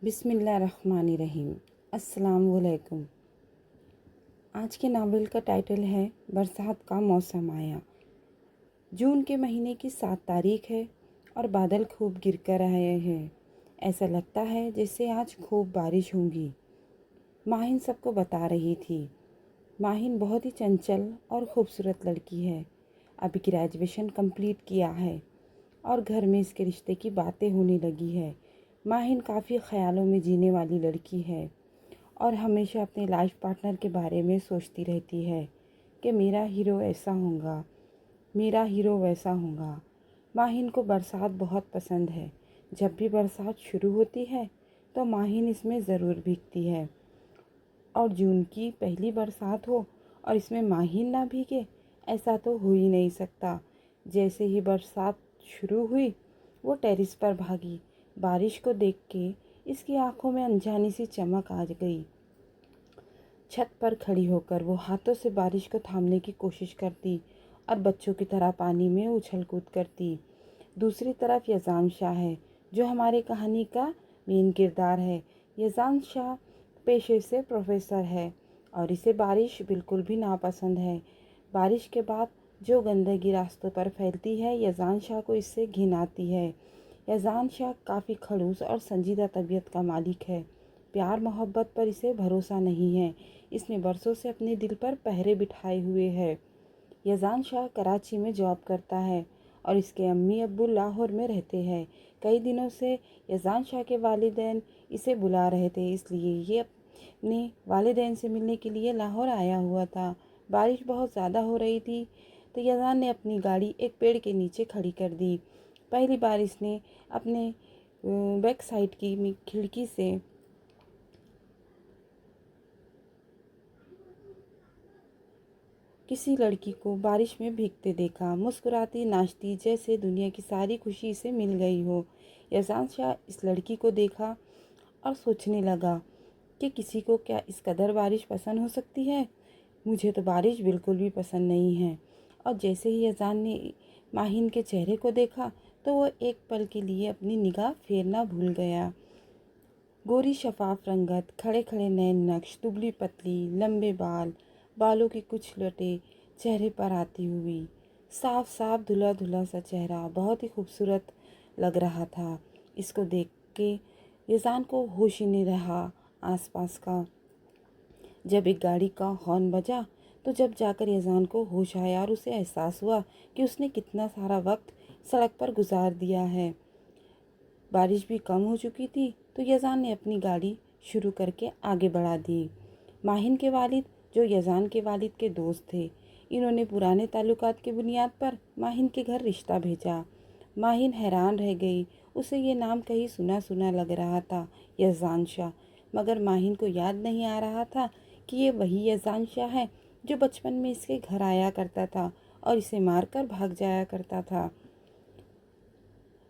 بسم اللہ الرحمن الرحیم۔ السلام علیکم۔ آج کے ناول کا ٹائٹل ہے برسات کا موسم آیا۔ جون کے مہینے کی 7 تاریخ ہے اور بادل خوب گر کر آئے ہیں۔ ایسا لگتا ہے جیسے آج خوب بارش ہوگی۔ ماہین سب کو بتا رہی تھی۔ ماہین بہت ہی چنچل اور خوبصورت لڑکی ہے۔ ابھی گریجویشن کمپلیٹ کیا ہے اور گھر میں اس کے رشتے کی باتیں ہونے لگی ہے۔ ماہین کافی خیالوں میں جینے والی لڑکی ہے اور ہمیشہ اپنے لائف پارٹنر کے بارے میں سوچتی رہتی ہے کہ میرا ہیرو ایسا ہوگا، میرا ہیرو ویسا ہوگا۔ ماہین کو برسات بہت پسند ہے۔ جب بھی برسات شروع ہوتی ہے تو ماہین اس میں ضرور بھیگتی ہے، اور جون کی پہلی برسات ہو اور اس میں ماہین نہ بھیگے ایسا تو ہو ہی نہیں سکتا۔ جیسے ہی برسات شروع ہوئی وہ ٹیرس پر بھاگی۔ بارش کو دیکھ کے اس کی آنکھوں میں انجانی سی چمک آ گئی۔ چھت پر کھڑی ہو کر وہ ہاتھوں سے بارش کو تھامنے کی کوشش کرتی اور بچوں کی طرح پانی میں اچھل کود کرتی۔ دوسری طرف یزان شاہ ہے جو ہماری کہانی کا مین کردار ہے۔ یزان شاہ پیشے سے پروفیسر ہے اور اسے بارش بالکل بھی ناپسند ہے۔ بارش کے بعد جو گندگی راستوں پر پھیلتی ہے، یزان شاہ کو اس سے گھن آتی ہے۔ یزان شاہ کافی خڑوس اور سنجیدہ طبیعت کا مالک ہے۔ پیار محبت پر اسے بھروسہ نہیں ہے۔ اس نے برسوں سے اپنے دل پر پہرے بٹھائے ہوئے ہے۔ یزان شاہ کراچی میں جاب کرتا ہے اور اس کے امی ابو لاہور میں رہتے ہیں۔ کئی دنوں سے یزان شاہ کے والدین اسے بلا رہے تھے، اس لیے یہ اپنے والدین سے ملنے کے لیے لاہور آیا ہوا تھا۔ بارش بہت زیادہ ہو رہی تھی تو یزان نے اپنی گاڑی ایک پیڑ کے نیچے کھڑی کر دی۔ پہلی بار اس نے اپنے بیک سائڈ کی کھڑکی سے کسی لڑکی کو بارش میں بھیگتے دیکھا، مسکراتی ناچتی جیسے دنیا کی ساری خوشی اسے مل گئی ہو۔ یزان شاہ اس لڑکی کو دیکھا اور سوچنے لگا کہ کسی کو کیا اس قدر بارش پسند ہو سکتی ہے؟ مجھے تو بارش بالکل بھی پسند نہیں ہے۔ اور جیسے ہی یزان نے ماہین کے چہرے کو دیکھا تو وہ ایک پل کے لیے اپنی نگاہ پھیرنا بھول گیا۔ گوری شفاف رنگت، کھڑے کھڑے نین نقش، دبلی پتلی، لمبے بالوں کی کچھ لٹیں چہرے پر آتی ہوئی، صاف صاف دھلا دھلا سا چہرہ بہت ہی خوبصورت لگ رہا تھا۔ اس کو دیکھ کے یزان کو ہوش ہی نہیں رہا آس پاس کا۔ جب ایک گاڑی کا ہارن بجا تو جب جا کر یزان کو ہوش آیا اور اسے احساس ہوا کہ اس نے کتنا سارا وقت سڑک پر گزار دیا ہے۔ بارش بھی کم ہو چکی تھی تو یزان نے اپنی گاڑی شروع کر کے آگے بڑھا دی۔ ماہین کے والد جو یزان کے والد کے دوست تھے، انہوں نے پرانے تعلقات کی بنیاد پر ماہین کے گھر رشتہ بھیجا۔ ماہین حیران رہ گئی۔ اسے یہ نام کہیں سنا سنا لگ رہا تھا، یزان شاہ، مگر ماہین کو یاد نہیں آ رہا تھا کہ یہ وہی یزان شاہ ہے جو بچپن میں اس کے گھر آیا کرتا تھا اور اسے مار کر بھاگ جایا کرتا تھا۔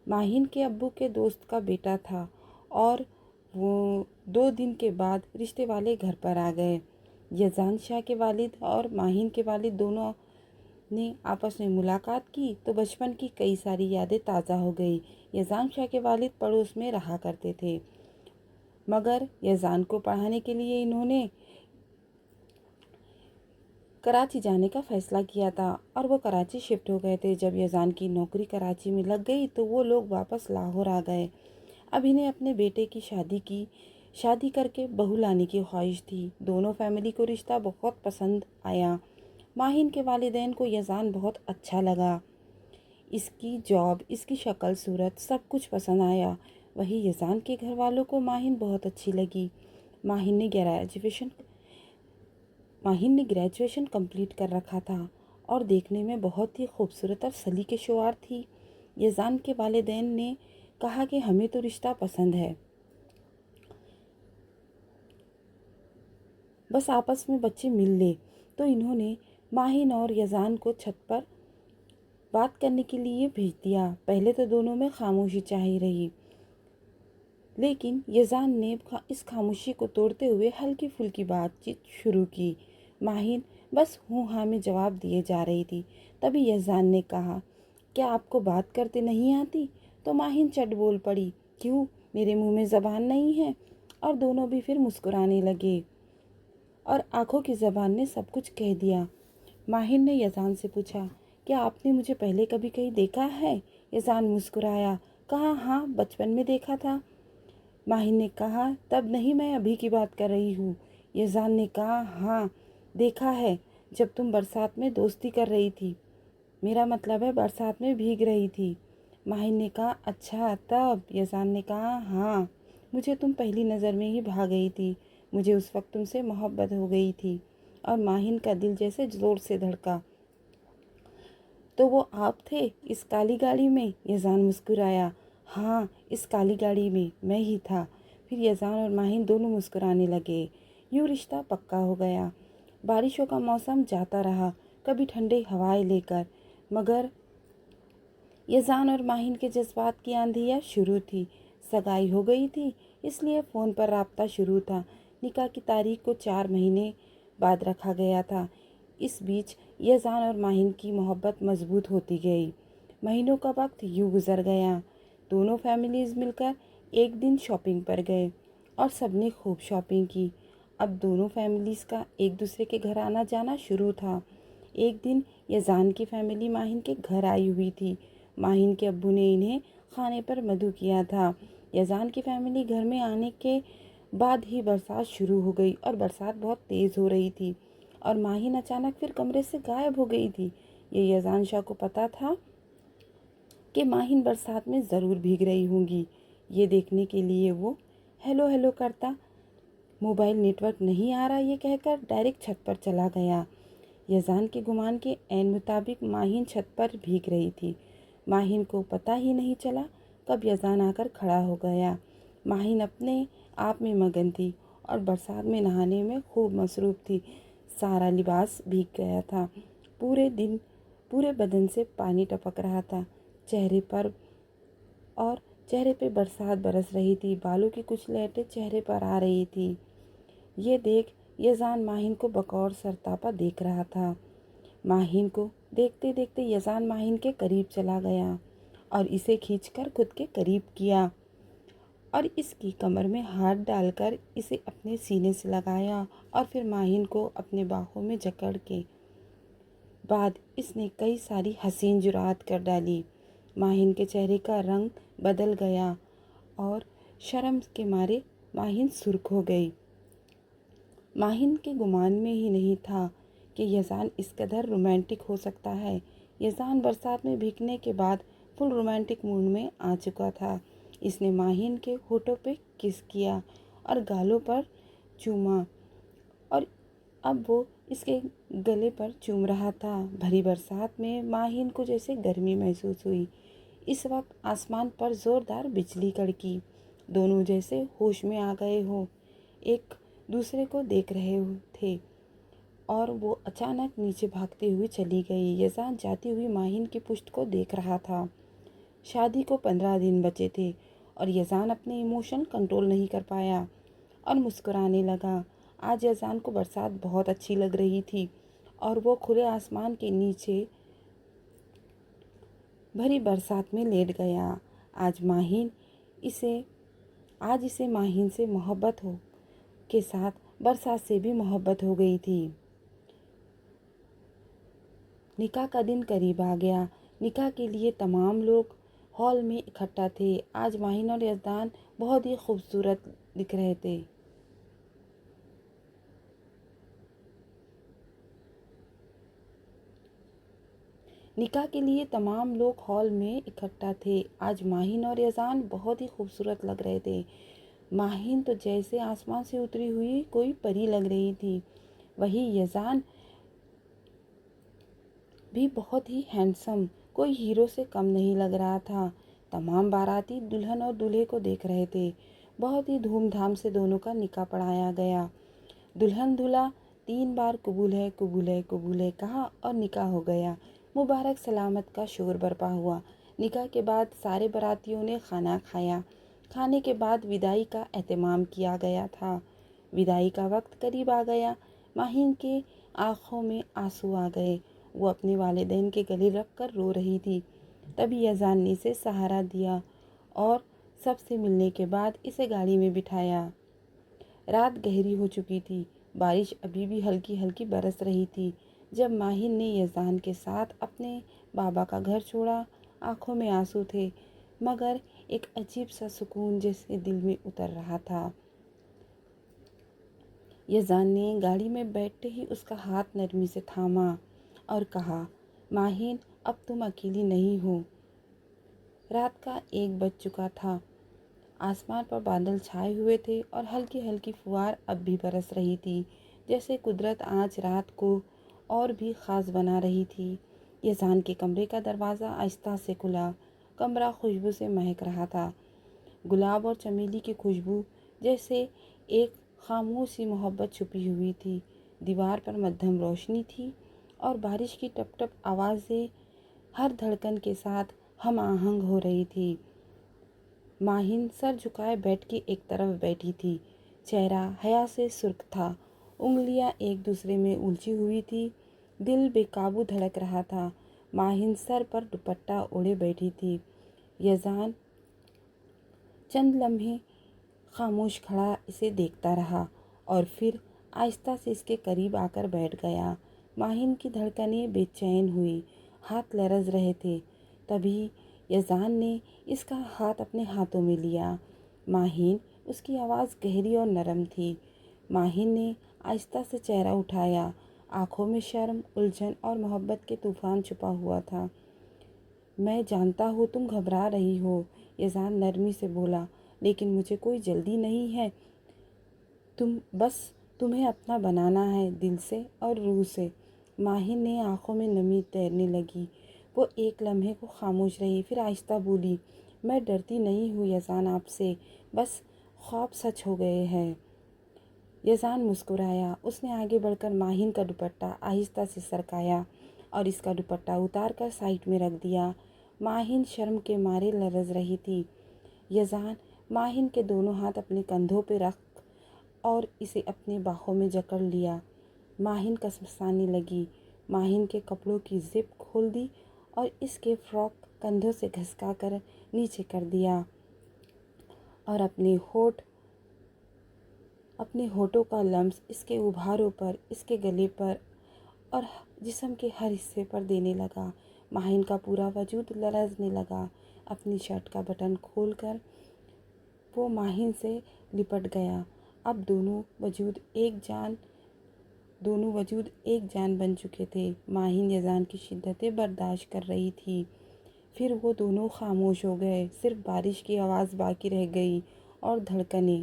ماہین کے ابو کے دوست کا بیٹا تھا اور وہ 2 دن کے بعد رشتے والے گھر پر آ گئے۔ یزان شاہ کے والد اور ماہین کے والد دونوں نے آپس میں ملاقات کی تو بچپن کی کئی ساری یادیں تازہ ہو گئی۔ یزان شاہ کے والد پڑوس میں رہا کرتے تھے، مگر یزان کو پڑھانے کے لیے انہوں نے کراچی جانے کا فیصلہ کیا تھا اور وہ کراچی شفٹ ہو گئے تھے۔ جب یزان کی نوکری کراچی میں لگ گئی تو وہ لوگ واپس لاہور آ گئے۔ اب انہیں اپنے بیٹے کی شادی کر کے بہو لانے کی خواہش تھی۔ دونوں فیملی کو رشتہ بہت پسند آیا۔ ماہین کے والدین کو یزان بہت اچھا لگا۔ اس کی جاب، اس کی شکل صورت سب کچھ پسند آیا۔ وہی یزان کے گھر والوں کو ماہین بہت اچھی لگی۔ ماہین نے گریجویشن کمپلیٹ کر رکھا تھا اور دیکھنے میں بہت ہی خوبصورت اور سلیقہ شعور تھی۔ یزان کے والدین نے کہا کہ ہمیں تو رشتہ پسند ہے، بس آپس میں بچے مل لے۔ تو انہوں نے ماہین اور یزان کو چھت پر بات کرنے کے لیے بھیج دیا۔ پہلے تو دونوں میں خاموشی چھائی رہی، لیکن یزان نے اس خاموشی کو توڑتے ہوئے ہلکی پھلکی بات چیت شروع کی۔ ماہین بس ہوں ہاں میں جواب دیے جا رہی تھی۔ تبھی یزان نے کہا، کیا آپ کو بات کرتے نہیں آتی؟ تو ماہین چٹ بول پڑی، کیوں، میرے منہ میں زبان نہیں ہے۔ اور دونوں بھی پھر مسکرانے لگے اور آنکھوں کی زبان نے سب کچھ کہہ دیا۔ ماہر نے یزان سے پوچھا، کیا آپ نے مجھے پہلے کبھی کہیں دیکھا ہے؟ یزان مسکرایا، کہا ہاں بچپن میں دیکھا تھا۔ ماہر نے کہا، تب نہیں، میں ابھی کی بات کر رہی ہوں۔ یزان نے کہا، ہاں دیکھا ہے، جب تم برسات میں دوستی کر رہی تھی، میرا مطلب ہے برسات میں بھیگ رہی تھی۔ ماہر نے کہا، اچھا تب؟ یزان نے کہا، ہاں، مجھے تم پہلی نظر میں ہی بھا گئی تھی، مجھے اس وقت تم سے محبت ہو گئی تھی۔ اور ماہر کا دل جیسے زور سے دھڑکا۔ تو وہ آپ تھے اس کالی گاڑی میں؟ یزان مسکرایا، ہاں اس کالی گاڑی میں ہی تھا۔ پھر یزان اور ماہر دونوں مسکرانے لگے۔ یوں رشتہ پکا ہو گیا۔ بارشوں کا موسم جاتا رہا، کبھی ٹھنڈے ہوائیں لے کر، مگر یزان اور ماہر کے جذبات کی آندھیاں شروع تھی۔ سگائی ہو گئی تھی، اس لیے فون پر رابطہ شروع تھا۔ نکاح کی تاریخ کو 4 مہینے بعد رکھا گیا تھا۔ اس بیچ یزان اور ماہر کی محبت مضبوط ہوتی گئی۔ مہینوں کا وقت یوں گزر گیا۔ دونوں فیملیز مل کر ایک دن شاپنگ پر گئے اور سب نے خوب شاپنگ کی۔ اب دونوں فیملیز کا ایک دوسرے کے گھر آنا جانا شروع تھا۔ ایک دن یزان کی فیملی ماہر کے گھر آئی ہوئی تھی۔ ماہر کے ابو نے انہیں کھانے پر مدعو کیا تھا۔ یزان کی فیملی گھر میں آنے کے بعد ہی برسات شروع ہو گئی اور برسات بہت تیز ہو رہی تھی اور ماہر اچانک پھر کمرے سے غائب ہو گئی تھی۔ یہ یزان شاہ کو پتا تھا کہ ماہر برسات میں ضرور بھیگ رہی ہوں گی۔ یہ دیکھنے کے لیے وہ ہیلو ہیلو کرتا، موبائل نیٹ ورک نہیں آ رہا یہ کہہ کر ڈائریکٹ چھت پر چلا گیا۔ یزان کے گمان کے عین مطابق ماہر چھت پر بھیگ رہی تھی۔ ماہر کو پتہ ہی نہیں چلا کب یزان آ کر کھڑا ہو گیا۔ ماہر اپنے آپ میں مگن تھی اور برسات میں نہانے میں خوب مصروف تھی۔ سارا لباس بھیگ گیا تھا، پورے بدن سے پانی ٹپک رہا تھا، چہرے پہ برسات برس رہی تھی، بالوں کی کچھ لہٹیں چہرے پر آ رہی تھی۔ یہ دیکھ یزان ماہر کو بقور سرتاپا دیکھ رہا تھا۔ ماہر کو دیکھتے دیکھتے یزان ماہر کے قریب چلا گیا اور اسے کھینچ کر خود کے قریب کیا اور اس کی کمر میں ہاتھ ڈال کر اسے اپنے سینے سے لگایا اور پھر ماہر کو اپنے باہوں میں جکڑ کے بعد اس نے کئی ساری حسین جرأت کر ڈالی۔ ماہر کے چہرے کا رنگ بدل گیا اور شرم کے مارے ماہر سرخ ہو گئی۔ ماہر کے گمان میں ہی نہیں تھا کہ یزان اس قدر رومانٹک ہو سکتا ہے۔ یزان برسات میں بھیگنے کے بعد فل رومانٹک موڈ میں آ چکا تھا۔ اس نے ماہر کے ہونٹوں پہ کس کیا اور گالوں پر چوما اور اب وہ اس کے گلے پر چوم رہا تھا۔ بھری برسات میں ماہر کو جیسے گرمی محسوس ہوئی۔ اس وقت آسمان پر زوردار بجلی کڑکی۔ دونوں جیسے ہوش میں آ گئے ہوں، ایک دوسرے کو دیکھ رہے تھے اور وہ اچانک نیچے بھاگتے ہوئے چلی گئی۔ یزان جاتی ہوئی ماہر کی پشت کو دیکھ رہا تھا۔ شادی کو 15 دن بچے تھے اور یزان اپنے ایموشن کنٹرول نہیں کر پایا اور مسکرانے لگا۔ آج یزان کو برسات بہت اچھی لگ رہی تھی اور وہ کھلے آسمان کے نیچے بھری برسات میں لیٹ گیا۔ آج اسے ماہر سے محبت کے ساتھ برسات سے بھی محبت ہو گئی تھی۔ نکاح کا دن قریب آ گیا۔ نکاح کے لیے تمام لوگ ہال میں اکٹھا تھے۔ آج ماہر اور یزان بہت ہی خوبصورت دکھ رہے تھے۔ نکاح کے لیے تمام لوگ ہال میں اکٹھا تھے۔ آج ماہر اور یزان بہت ہی خوبصورت لگ رہے تھے۔ ماہر تو جیسے آسمان سے اتری ہوئی کوئی پری لگ رہی تھی، وہی یزان بھی بہت ہی ہینڈسم، کوئی ہیرو سے کم نہیں لگ رہا تھا۔ تمام باراتی دلہن اور دولہے کو دیکھ رہے تھے۔ بہت ہی دھوم دھام سے دونوں کا نکاح پڑھایا گیا۔ دلہن دولہا 3 بار قبول ہے قبول ہے قبول ہے کہا اور نکاح ہو گیا۔ مبارک سلامت کا شور برپا ہوا۔ نکاح کے بعد سارے براتیوں نے کھانا کھایا۔ کھانے کے بعد وداعی کا اہتمام کیا گیا تھا۔ وداعی کا وقت قریب آ گیا۔ ماہر کے آنکھوں میں آنسو آ گئے۔ وہ اپنے والدین کے گلے لگ کر رو رہی تھی۔ تبھی یزان نے اسے سہارا دیا اور سب سے ملنے کے بعد اسے گاڑی میں بٹھایا۔ رات گہری ہو چکی تھی، بارش ابھی بھی ہلکی ہلکی برس رہی تھی جب ماہن نے یزدان کے ساتھ اپنے بابا کا گھر چھوڑا۔ آنکھوں میں آنسو تھے، مگر ایک عجیب سا سکون جیسے دل میں اتر رہا تھا۔ یزدان نے گاڑی میں بیٹھتے ہی اس کا ہاتھ نرمی سے تھاما اور کہا، ماہن اب تم اکیلی نہیں ہو۔ رات کا 1 بج چکا تھا، آسمان پر بادل چھائے ہوئے تھے اور ہلکی ہلکی فوار اب بھی برس رہی تھی، جیسے قدرت آج رات کو اور بھی خاص بنا رہی تھی۔ یزدان کے کمرے کا دروازہ آہستہ سے کھلا۔ کمرہ خوشبو سے مہک رہا تھا، گلاب اور چمیلی کی خوشبو، جیسے ایک خاموش سی محبت چھپی ہوئی تھی۔ دیوار پر مدھم روشنی تھی اور بارش کی ٹپ ٹپ آوازیں ہر دھڑکن کے ساتھ ہم آہنگ ہو رہی تھی۔ ماہن سر جھکائے بیڈ کی ایک طرف بیٹھی تھی، چہرہ حیا سے سرخ تھا، انگلیاں ایک دوسرے میں الجھی ہوئی تھی، دل بے قابو دھڑک رہا تھا۔ ماہن سر پر دوپٹہ اوڑھے بیٹھی تھی۔ یزدان چند لمحے خاموش کھڑا اسے دیکھتا رہا اور پھر آہستہ سے اس کے قریب آ کر بیٹھ گیا۔ ماہن کی دھڑکنیں بے چین ہوئی، ہاتھ لرز رہے تھے۔ تبھی یزدان نے اس کا ہاتھ اپنے ہاتھوں میں لیا۔ ماہن، اس کی آواز گہری اور نرم تھی۔ ماہن نے آہستہ سے چہرہ اٹھایا، آنکھوں میں شرم، الجھن اور محبت کے طوفان چھپا ہوا تھا۔ میں جانتا ہوں تم گھبرا رہی ہو، یزدان نرمی سے بولا، لیکن مجھے کوئی جلدی نہیں ہے۔ تمہیں اپنا بنانا ہے، دل سے اور روح سے۔ ماہن نے آنکھوں میں نمی تیرنے لگی۔ وہ ایک لمحے کو خاموش رہی، پھر آہستہ بولی، میں ڈرتی نہیں ہوں یزدان آپ سے، بس خواب سچ ہو گئے ہیں۔ یزدان مسکرایا۔ اس نے آگے بڑھ کر ماہن کا دوپٹہ آہستہ سے سرکایا اور اس کا دوپٹہ اتار کر سائڈ میں رکھ دیا۔ ماہن شرم کے مارے لرز رہی تھی۔ یزدان ماہن کے دونوں ہاتھ اپنے کندھوں پہ رکھ اور اسے اپنے باہوں میں جکڑ لیا۔ ماہن کسمسانے لگی۔ ماہن کے کپڑوں کی زپ کھول دی اور اس کے فراک کندھوں سے گھسکا کر نیچے کر دیا اور اپنے ہونٹوں کا لمس اس کے ابھاروں پر، اس کے گلے پر اور جسم کے ہر حصے پر دینے لگا۔ ماہن کا پورا وجود لرزنے لگا۔ اپنی شرٹ کا بٹن کھول کر وہ ماہن سے لپٹ گیا۔ اب دونوں وجود ایک جان بن چکے تھے۔ ماہن یزدان کی شدتیں برداشت کر رہی تھی۔ پھر وہ دونوں خاموش ہو گئے، صرف بارش کی آواز باقی رہ گئی اور دھڑکنیں۔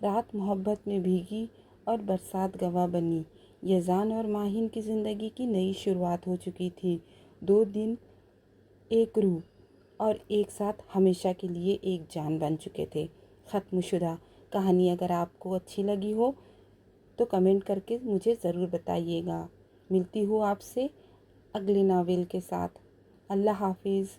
رات محبت میں بھیگی اور برسات گواہ بنی۔ یزدان اور ماہن کی زندگی کی نئی شروعات ہو چکی تھی۔ 2 دل، ایک روح اور ایک ساتھ ہمیشہ کے لیے ایک جان بن چکے تھے۔ ختم شدہ کہانی اگر آپ کو اچھی لگی ہو تو کمنٹ کر کے مجھے ضرور بتائیے گا۔ ملتی ہوں آپ سے اگلے ناول کے ساتھ۔ اللہ حافظ۔